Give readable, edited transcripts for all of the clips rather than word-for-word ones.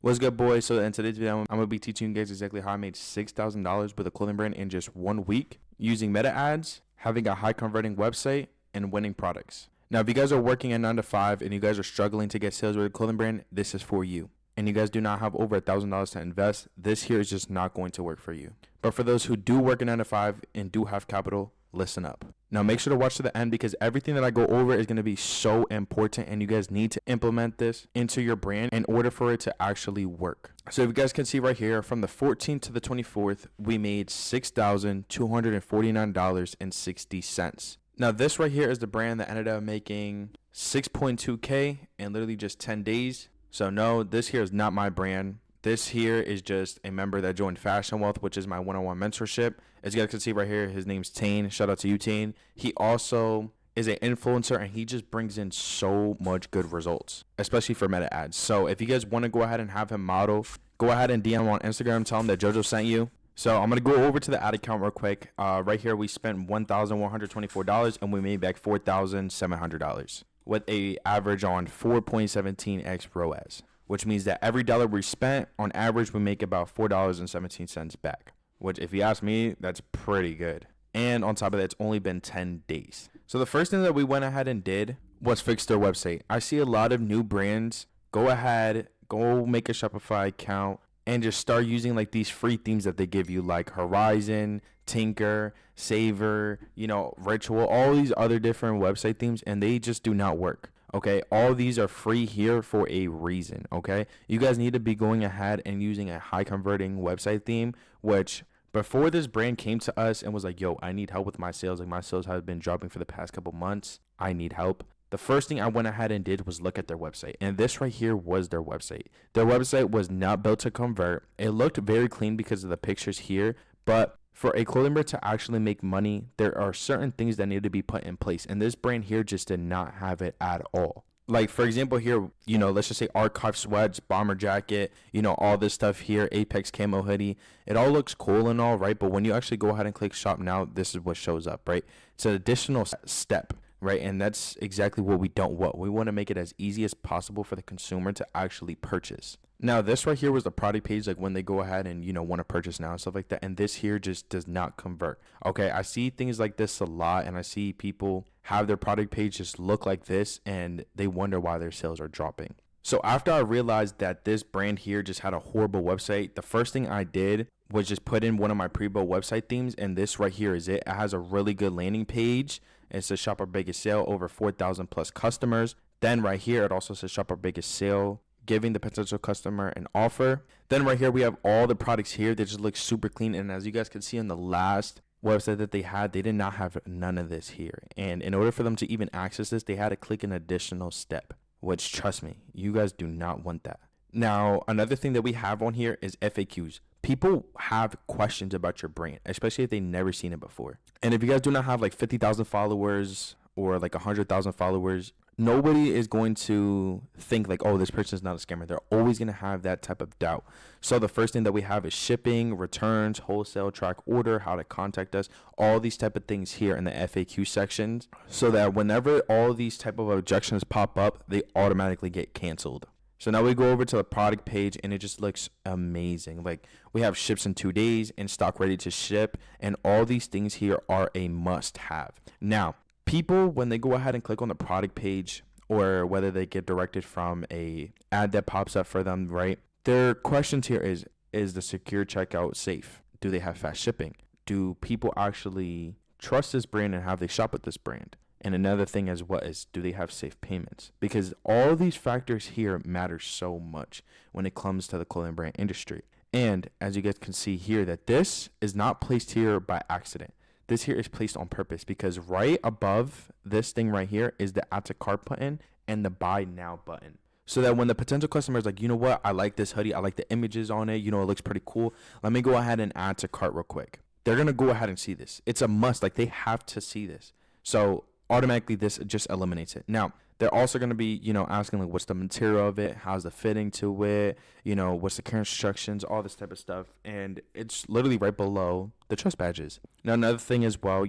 What's good, boys? So in today's video, I'm going to be teaching you guys exactly how I made $6,000 with a clothing brand in just 1 week using meta ads, having a high converting website, and winning products. Now, if you guys are working at 9 to 5 and you guys are struggling to get sales with a clothing brand, this is for you. And you guys do not have over $1,000 to invest, this here is just not going to work for you. But for those who do work at 9 to 5 and do have capital, listen up. Now make sure to watch to the end because everything that I go over is going to be so important and you guys need to implement this into your brand in order for it to actually work. So if you guys can see right here, from the 14th to the 24th, we made $6,249.60. Now this right here is the brand that ended up making 6.2K in literally just 10 days. So no, this here is not my brand. This here is just a member that joined Fashion Wealth, which is my one-on-one mentorship. As you guys can see right here, his name's Tane. Shout out to you, Tane. He also is an influencer, and he just brings in so much good results, especially for meta ads. So if you guys want to go ahead and have him model, go ahead and DM him on Instagram. Tell him that JoJo sent you. So I'm going to go over to the ad account real quick. Right here, we spent $1,124, and we made back $4,700 with a average on 4.17x ROAS. Which means that every dollar we spent, on average, we make about $4.17 back. Which, if you ask me, that's pretty good. And on top of that, it's only been 10 days. So the first thing that we went ahead and did was fix their website. I see a lot of new brands go ahead, go make a Shopify account, and just start using like these free themes that they give you, like Horizon, Tinker, Savor, Ritual, all these other different website themes, and they just do not work. Okay, all these are free here for a reason. Okay, you guys need to be going ahead and using a high converting website theme, which before this brand came to us and was like, yo, I need help with my sales. Like, my sales have been dropping for the past couple months. I need help. The first thing I went ahead and did was look at their website. And this right here was their website. Their website was not built to convert. It looked very clean because of the pictures here, but for a clothing brand to actually make money, there are certain things that need to be put in place. And this brand here just did not have it at all. Like, for example, here, let's just say archive sweats, bomber jacket, all this stuff here, Apex camo hoodie. It all looks cool and all, right? But when you actually go ahead and click shop now, this is what shows up, right? It's an additional step, right? And that's exactly what we don't want. We want to make it as easy as possible for the consumer to actually purchase. Now, this right here was the product page, like when they go ahead and, want to purchase now and stuff like that. And this here just does not convert. Okay, I see things like this a lot, and I see people have their product page just look like this, and they wonder why their sales are dropping. So after I realized that this brand here just had a horrible website, the first thing I did was just put in one of my pre-built website themes, and this right here is it. It has a really good landing page. It says shop our biggest sale, over 4,000 plus customers. Then right here, it also says shop our biggest sale, giving the potential customer an offer. Then right here, we have all the products here. They just look super clean. And as you guys can see on the last website that they had, they did not have none of this here. And in order for them to even access this, they had to click an additional step, which, trust me, you guys do not want that. Now, another thing that we have on here is FAQs. People have questions about your brand, especially if they've never seen it before. And if you guys do not have like 50,000 followers or like 100,000 followers, nobody is going to think like, oh, this person is not a scammer. They're always going to have that type of doubt. So the first thing that we have is shipping, returns, wholesale, track order, how to contact us, all these type of things here in the FAQ sections, so that whenever all these type of objections pop up, they automatically get canceled. So now we go over to the product page, and it just looks amazing. Like, we have ships in 2 days, in stock, ready to ship, and all these things here are a must have. Now, people, when they go ahead and click on the product page, or whether they get directed from a ad that pops up for them, right? Their questions here is the secure checkout safe? Do they have fast shipping? Do people actually trust this brand, and have they shop with this brand? And another thing as well is, do they have safe payments? Because all these factors here matter so much when it comes to the clothing brand industry. And as you guys can see here, that this is not placed here by accident. This here is placed on purpose, because right above this thing right here is the add to cart button and the buy now button. So that when the potential customer is like, you know what, I like this hoodie, I like the images on it, it looks pretty cool, let me go ahead and add to cart real quick. They're going to go ahead and see this. It's a must. Like, they have to see this. So automatically this just eliminates it. Now, they're also going to be, asking like, what's the material of it? How's the fitting to it? What's the care instructions? All this type of stuff. And it's literally right below the trust badges. Now, another thing as well,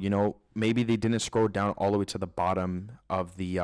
maybe they didn't scroll down all the way to the bottom of the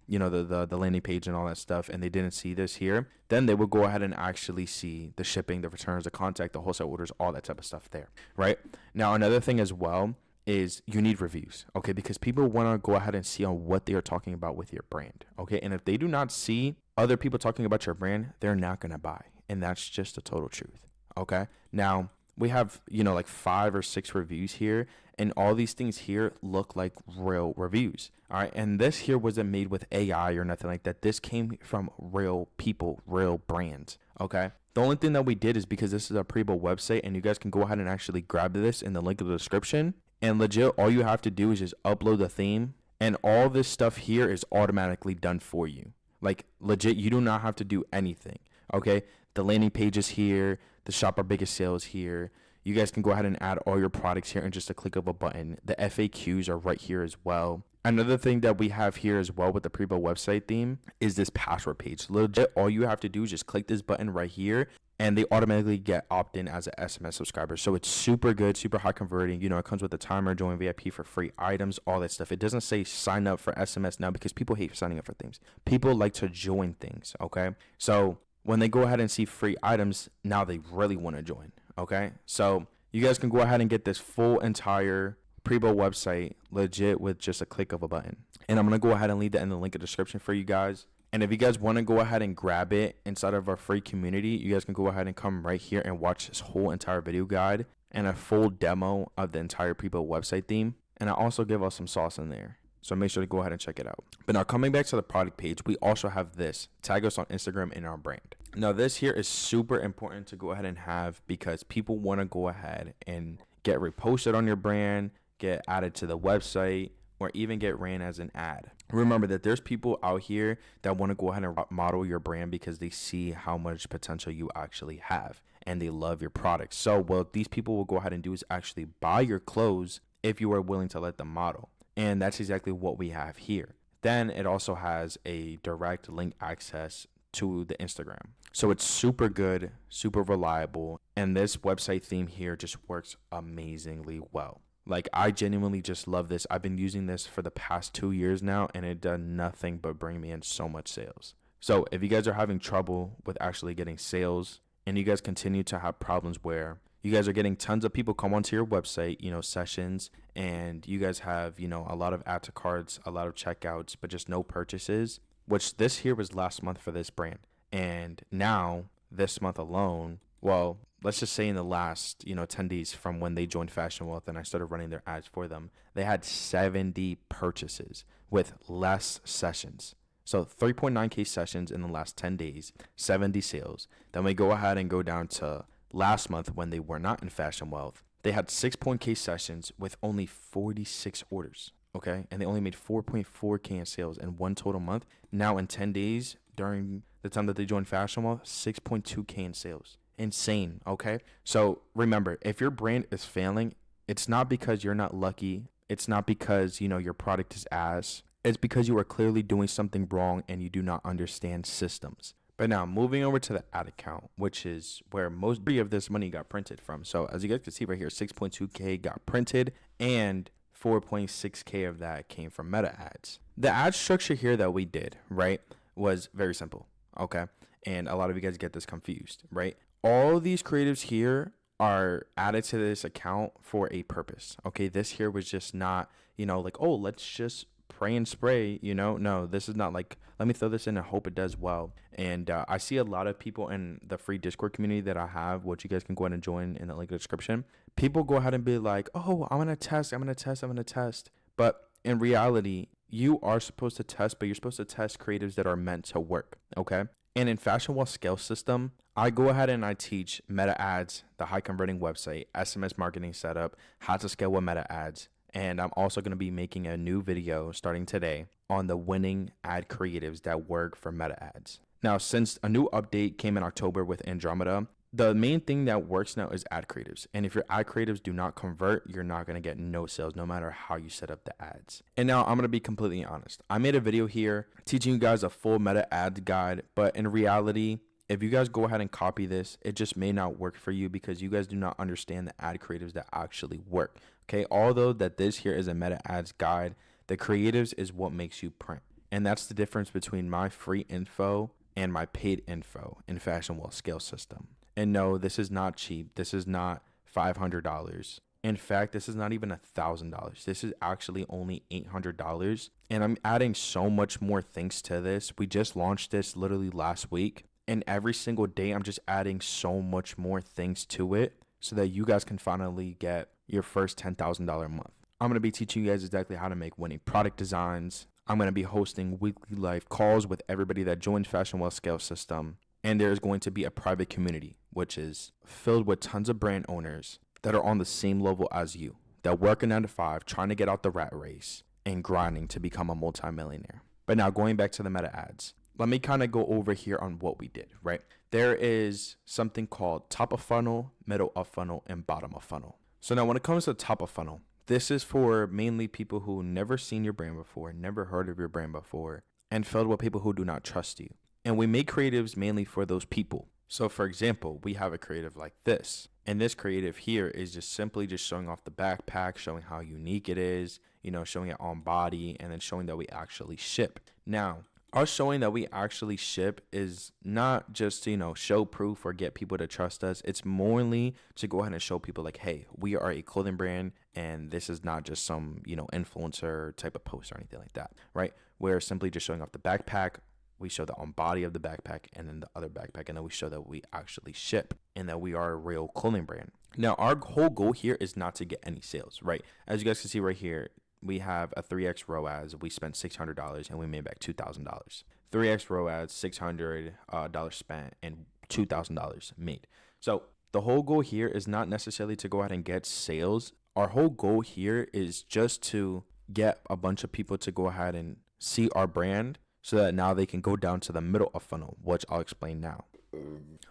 the landing page and all that stuff, and they didn't see this here, then they would go ahead and actually see the shipping, the returns, the contact, the wholesale orders, all that type of stuff there, right? Now, another thing as well is you need reviews, okay? Because people want to go ahead and see on what they are talking about with your brand, okay? And if they do not see other people talking about your brand, they're not going to buy. And that's just the total truth, okay? Now, we have, like 5 or 6 reviews here, and all these things here look like real reviews, all right? And this here wasn't made with AI or nothing like that. This came from real people, real brands, okay? The only thing that we did is because this is a Prebuilt website, and you guys can go ahead and actually grab this in the link in the description. And legit, all you have to do is just upload the theme, and all this stuff here is automatically done for you. Like, legit, you do not have to do anything, okay? The landing page is here. The shop our biggest sales here. You guys can go ahead and add all your products here in just a click of a button. The FAQs are right here as well. Another thing that we have here as well with the Prebuilt website theme is this password page. Legit, all you have to do is just click this button right here, and they automatically get opt-in as an SMS subscriber. So it's super good, super high converting. It comes with a timer, join VIP for free items, all that stuff. It doesn't say sign up for SMS now because people hate signing up for things. People like to join things, okay? So when they go ahead and see free items, now they really want to join, okay? So you guys can go ahead and get this full entire Prebuilt website legit with just a click of a button. And I'm going to go ahead and leave that in the link in the description for you guys. And if you guys want to go ahead and grab it inside of our free community, you guys can go ahead and come right here and watch this whole entire video guide and a full demo of the entire Prebuilt website theme. And I also give us some sauce in there. So make sure to go ahead and check it out. But now coming back to the product page, we also have this. Tag us on Instagram in our brand. Now this here is super important to go ahead and have because people want to go ahead and get reposted on your brand, get added to the website, or even get ran as an ad. Remember that there's people out here that want to go ahead and model your brand because they see how much potential you actually have and they love your product. So what these people will go ahead and do is actually buy your clothes if you are willing to let them model. And that's exactly what we have here. Then it also has a direct link access to the Instagram. So it's super good, super reliable. And this website theme here just works amazingly well. Like, I genuinely just love this. I've been using this for the past 2 years now, and it does nothing but bring me in so much sales. So if you guys are having trouble with actually getting sales, and you guys continue to have problems where you guys are getting tons of people come onto your website, sessions, and you guys have, a lot of add to carts, a lot of checkouts, but just no purchases, which this here was last month for this brand. And now this month alone, well, let's just say in the last, 10 days from when they joined Fashion Wealth and I started running their ads for them, they had 70 purchases with less sessions. So 3.9K sessions in the last 10 days, 70 sales. Then we go ahead and go down to last month when they were not in Fashion Wealth. They had 6.K sessions with only 46 orders, okay? And they only made 4.4K in sales in one total month. Now in 10 days, during the time that they joined Fashion Wealth, 6.2K in sales. Insane, okay? So remember, if your brand is failing, it's not because you're not lucky. It's not because, your product is ass. It's because you are clearly doing something wrong and you do not understand systems. But now moving over to the ad account, which is where most of this money got printed from. So as you guys can see right here, 6.2K got printed and 4.6K of that came from Meta ads. The ad structure here that we did, right, was very simple, okay? And a lot of you guys get this confused, right? All these creatives here are added to this account for a purpose, okay? This here was just not, like, oh, let's just pray and spray, No, this is not like, let me throw this in and hope it does well. And I see a lot of people in the free Discord community that I have, which you guys can go ahead and join in the link in the description. People go ahead and be like, oh, I'm going to test. But in reality, you are supposed to test, but you're supposed to test creatives that are meant to work, okay? And in Fashion Wealth Scale System, I go ahead and I teach Meta ads, the high converting website, SMS marketing setup, how to scale with Meta ads. And I'm also going to be making a new video starting today on the winning ad creatives that work for Meta ads. Now, since a new update came in October with Andromeda, the main thing that works now is ad creatives. And if your ad creatives do not convert, you're not going to get no sales, no matter how you set up the ads. And now I'm going to be completely honest. I made a video here teaching you guys a full Meta ads guide, but in reality, if you guys go ahead and copy this, it just may not work for you because you guys do not understand the ad creatives that actually work. Okay, although that this here is a Meta ads guide, the creatives is what makes you print. And that's the difference between my free info and my paid info in Fashion Wealth Scale System. And no, this is not cheap. This is not $500. In fact, this is not even $1,000. This is actually only $800. And I'm adding so much more things to this. We just launched this literally last week. And every single day, I'm just adding so much more things to it so that you guys can finally get your first $10,000 a month. I'm going to be teaching you guys exactly how to make winning product designs. I'm going to be hosting weekly live calls with everybody that joins Fashion Wealth Scale System. And there's going to be a private community, which is filled with tons of brand owners that are on the same level as you, that work a 9 to 5, trying to get out the rat race and grinding to become a multimillionaire. But now going back to the meta ads, let me kind of go over here on what we did, right? There is something called top of funnel, middle of funnel, and bottom of funnel. So now when it comes to top of funnel, this is for mainly people who never seen your brand before, never heard of your brand before, and filled with people who do not trust you. And we make creatives mainly for those people. So for example, we have a creative like this. And this creative here is just simply just showing off the backpack, showing how unique it is, showing it on body, and then showing that we actually ship. Now, us showing that we actually ship is not just to, show proof or get people to trust us. It's morely to go ahead and show people like, hey, we are a clothing brand and this is not just some, influencer type of post or anything like that, right? We're simply just showing off the backpack. We show the on body of the backpack and then the other backpack. And then we show that we actually ship and that we are a real clothing brand. Now, our whole goal here is not to get any sales, right? As you guys can see right here, we have a 3x ROAS. We spent $600 and we made back $2,000. 3x ROAS, $600 spent and $2,000 made. So the whole goal here is not necessarily to go ahead and get sales. Our whole goal here is just to get a bunch of people to go ahead and see our brand so that now they can go down to the middle of funnel, which I'll explain now.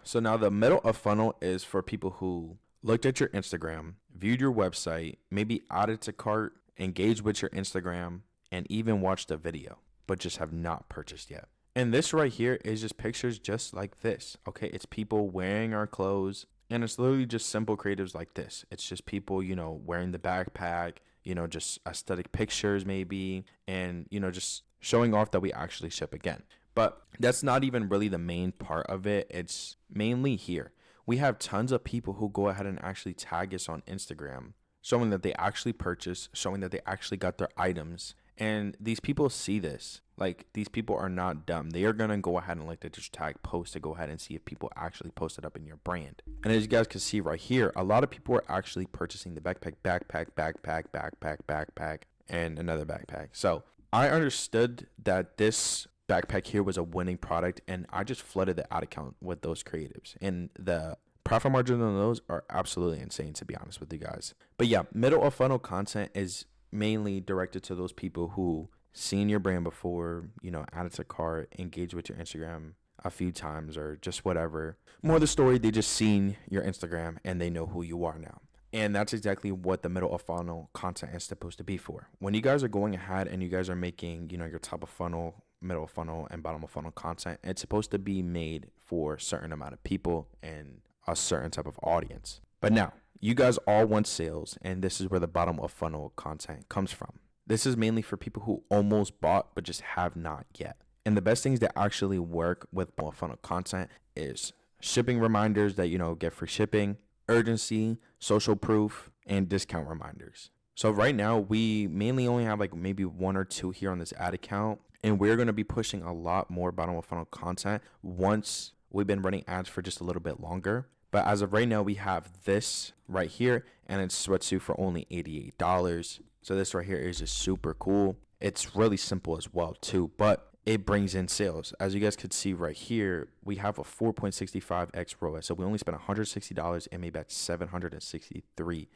So now the middle of funnel is for people who looked at your Instagram, viewed your website, maybe added to cart, engage with your Instagram, and even watched a video, but just have not purchased yet. And this right here is just pictures just like this, okay? It's people wearing our clothes, and it's literally just simple creatives like this. It's just people, wearing the backpack, just aesthetic pictures maybe, and, just showing off that we actually ship again. But that's not even really the main part of it. It's mainly here. We have tons of people who go ahead and actually tag us on Instagram, showing that they actually purchased, showing that they actually got their items. And these people see this. Like, these people are not dumb. They are going to go ahead and like the tag post to go ahead and see if people actually posted up in your brand. And as you guys can see right here, a lot of people are actually purchasing the backpack, and another backpack. So I understood that this backpack here was a winning product, and I just flooded the ad account with those creatives. And the profit margins on those are absolutely insane, to be honest with you guys. But yeah, middle of funnel content is mainly directed to those people who seen your brand before, added to cart, engaged with your Instagram a few times, or just whatever. More of the story, they just seen your Instagram and they know who you are now. And that's exactly what the middle of funnel content is supposed to be for. When you guys are going ahead and you guys are making, your top of funnel, middle of funnel, and bottom of funnel content, it's supposed to be made for a certain amount of people and a certain type of audience. But now, you guys all want sales, and this is where the bottom of funnel content comes from. This is mainly for people who almost bought but just have not yet. And the best things that actually work with bottom of funnel content is shipping reminders that, get free shipping, urgency, social proof, and discount reminders. So right now, we mainly only have like maybe 1 or 2 here on this ad account, and we're going to be pushing a lot more bottom of funnel content once we've been running ads for just a little bit longer. But as of right now, we have this right here, and it's sweatsuit for only $88. So this right here is just super cool. It's really simple as well too, but it brings in sales. As you guys could see right here, we have a 4.65x ROAS. So we only spent $160 and made back $763.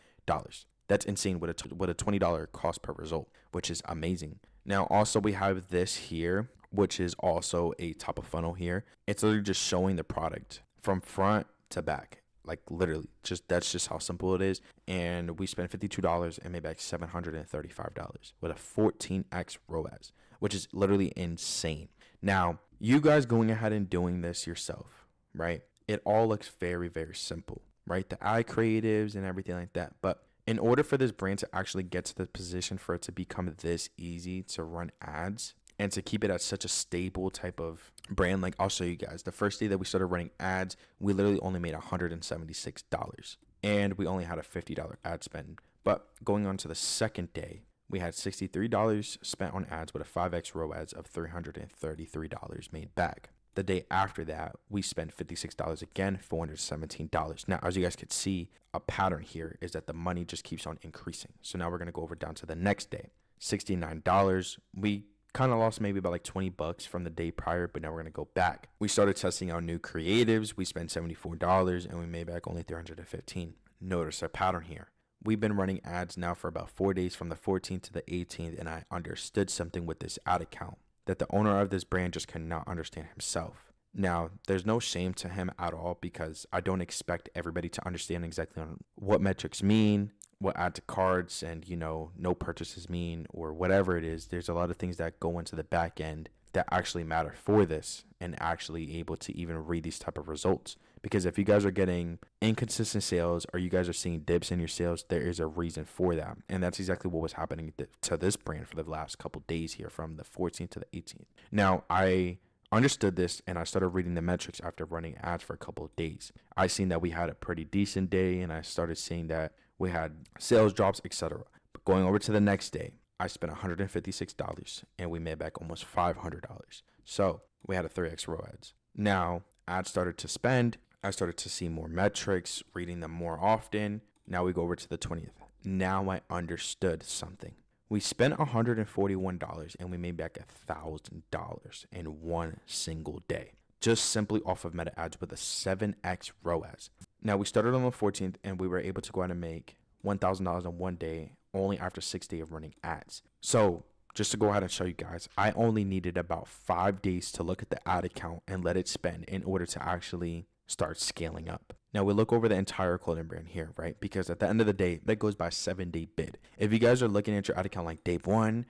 That's insane with a $20 cost per result, which is amazing. Now, also we have this here, which is also a top of funnel here. It's literally just showing the product from front to back. Like literally, that's just how simple it is. And we spent $52 and made back $735 with a 14x ROAS, which is literally insane. Now, you guys going ahead and doing this yourself, right? It all looks very, very simple, right? The ad creatives and everything like that. But in order for this brand to actually get to the position for it to become this easy to run ads, And to keep it at such a stable type of brand, like I'll show you guys. The first day that we started running ads, we literally only made $176. And we only had a $50 ad spend. But going on to the second day, we had $63 spent on ads with a 5x ROAS of $333 made back. The day after that, we spent $56 again, $417. Now, as you guys could see, a pattern here is that the money just keeps on increasing. So now we're going to go over down to the next day. $69. We kind of lost maybe about like $20 from the day prior, but now we're going to go back. We started testing out new creatives. We spent $74 and we made back only $315. Notice a pattern here. We've been running ads now for about 4 days from the 14th to the 18th, and I understood something with this ad account that the owner of this brand just cannot understand himself. Now, there's no shame to him at all because I don't expect everybody to understand exactly on what metrics mean, what add to carts and, no purchases mean, or whatever it is. There's a lot of things that go into the back end that actually matter for this and actually able to even read these type of results. Because if you guys are getting inconsistent sales or you guys are seeing dips in your sales, there is a reason for that. And that's exactly what was happening to this brand for the last couple days here from the 14th to the 18th. Now, I understood this and I started reading the metrics after running ads for a couple of days. I seen that we had a pretty decent day and I started seeing that we had sales drops, etc. But going over to the next day, I spent $156 and we made back almost $500. So we had a 3x ROAS. Now, ads started to spend. I started to see more metrics, reading them more often. Now we go over to the 20th. Now I understood something. We spent $141 and we made back $1,000 in one single day, just simply off of meta ads with a 7x ROAS. Now we started on the 14th and we were able to go out and make $1,000 in one day only after 6 days of running ads. So just to go ahead and show you guys, I only needed about 5 days to look at the ad account and let it spend in order to actually start scaling up. Now we look over the entire clothing brand here, right? Because at the end of the day, that goes by 7-day bid. If you guys are looking at your ad account like day one,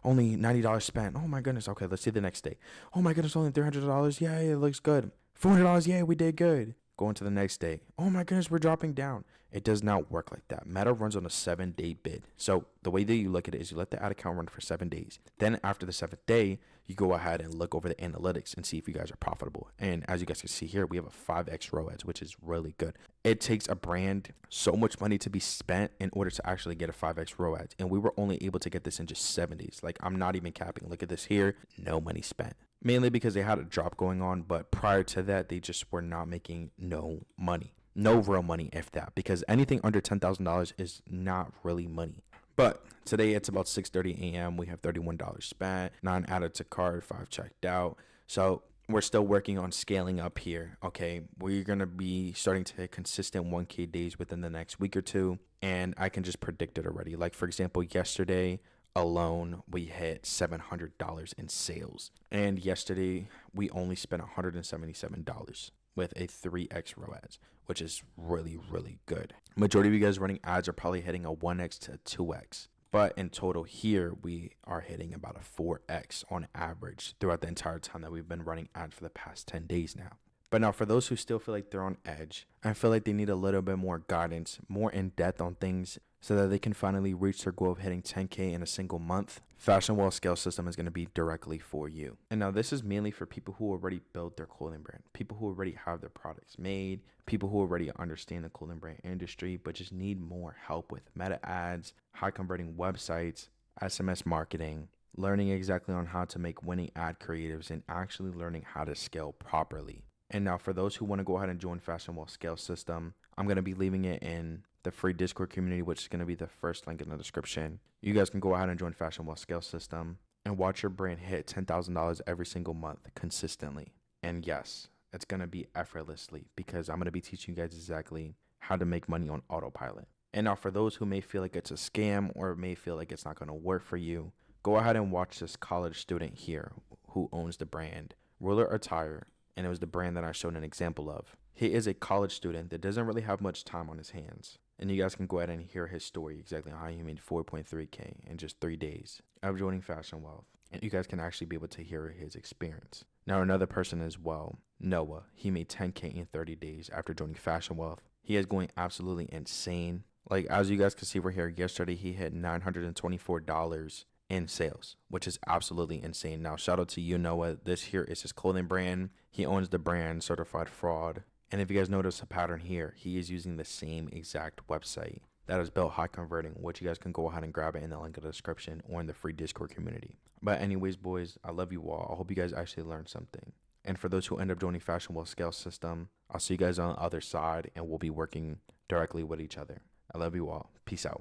only $90 spent. Oh my goodness. Okay, let's see the next day. Oh my goodness, only $300. Yeah, it looks good. $400. Yeah, we did good. Going to the next day. Oh my goodness, we're dropping down. It does not work like that. Meta runs on a 7-day bid. So the way that you look at it is you let the ad account run for 7 days. Then after the 7th day, you go ahead and look over the analytics and see if you guys are profitable. And as you guys can see here, we have a 5x ROAS, which is really good. It takes a brand so much money to be spent in order to actually get a 5x ROAS. And we were only able to get this in just 7 days. Like, I'm not even capping. Look at this here. No money spent. Mainly because they had a drop going on. But prior to that, they just were not making no money. No real money, if that. Because anything under $10,000 is not really money. But today it's about 6:30 a.m. We have $31 spent, 9 added to cart, 5 checked out. So we're still working on scaling up here. Okay, we're going to be starting to hit consistent 1K days within the next week or two. And I can just predict it already. Like, for example, yesterday alone, we hit $700 in sales. And yesterday, we only spent $177 with a 3x ROAS, which is really, really good. Majority of you guys running ads are probably hitting a 1x to 2x. But in total here, we are hitting about a 4x on average throughout the entire time that we've been running ads for the past 10 days now. But now for those who still feel like they're on edge, I feel like they need a little bit more guidance, more in depth on things so that they can finally reach their goal of hitting 10K in a single month. Fashion Wall Scale System is going to be directly for you. And now this is mainly for people who already built their clothing brand, people who already have their products made, people who already understand the clothing brand industry, but just need more help with meta ads, high converting websites, SMS marketing, learning exactly on how to make winning ad creatives, and actually learning how to scale properly. And now for those who want to go ahead and join Fashion Wall Scale System, I'm going to be leaving it in the free Discord community, which is going to be the first link in the description. You guys can go ahead and join Fashion Wall Scale System and watch your brand hit $10,000 every single month consistently. And yes, it's going to be effortlessly because I'm going to be teaching you guys exactly how to make money on autopilot. And now for those who may feel like it's a scam or may feel like it's not going to work for you, go ahead and watch this college student here who owns the brand Ruler Attire. And it was the brand that I showed an example of. He is a college student that doesn't really have much time on his hands. And you guys can go ahead and hear his story exactly how he made 4.3K in just 3 days of joining Fashion Wealth. And you guys can actually be able to hear his experience. Now another person as well, Noah, he made 10K in 30 days after joining Fashion Wealth. He is going absolutely insane. Like, as you guys can see right here, yesterday he hit $924 in sales, which is absolutely insane. Now, shout out to you, Noah. This here is his clothing brand. He owns the brand Certified Fraud. And if you guys notice a pattern here, he is using the same exact website that is built high converting, which you guys can go ahead and grab it in the link in the description or in the free Discord community. But anyways, boys, I love you all. I hope you guys actually learned something. And for those who end up joining Fashion Will Scale System, I'll see you guys on the other side, and we'll be working directly with each other. I love you all. Peace out.